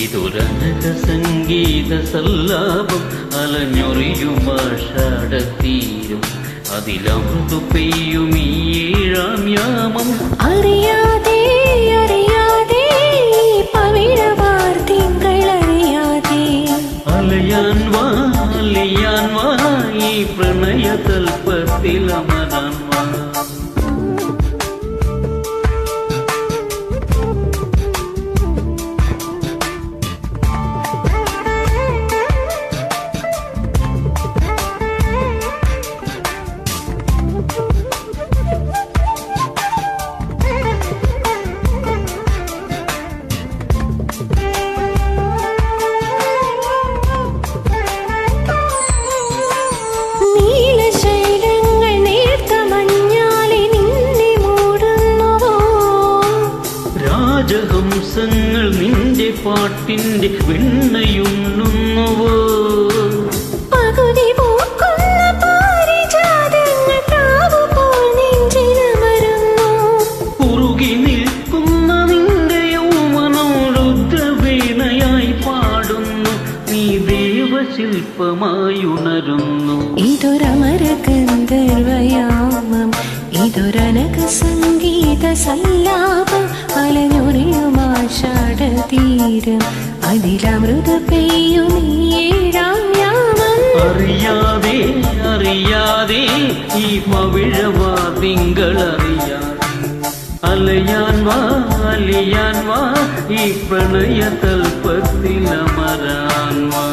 ഇതൊരനക സംഗീത സല്ലാപം അലഞ്ഞൊറിയുമാഷാടത്തീരും അതിലമൃതു പെയ്യും ഈ ഏഴാം യാമം. അറിയാതെ അറിയാതെ പവിഴവാർ തിങ്കൾ അറിയാതെ അലയാൻ വാ ഈ പ്രണയ തൽപ്പത്തിലമരാൻ വാ. രാജഹംസങ്ങൾ നിന്റെ പാട്ടിന്റെ വെണ്ണയുണ്ണുന്നുവോ? പകുതി പൂക്കുന്ന പാരിജാതങ്ങൾ പ്രാവുപോൽ നെഞ്ചിലമരുന്നു. കുറുകി നിൽക്കുന്ന നിന്റെ യൗവനം രുദ്രവീണയായി പാടുന്നു. നീ ദേവശില്പമായി ഉണരുന്നു. ഇതൊരമര ഗന്ധർവയാമം, ഇതൊരനക സംഗീത സല്ലാപം അലഞ്ഞൊറിയുമാഷാടതീരം അതിലമൃത പെയ്യും ഈ ഏഴാം യാമം. അറിയാതെ അറിയാതെ ഈ പവിഴവാ തിങ്കളറിയാതെ അലയാൻ വാ ഈ പ്രണയ തൽപ്പത്തിലമരാൻ വാ.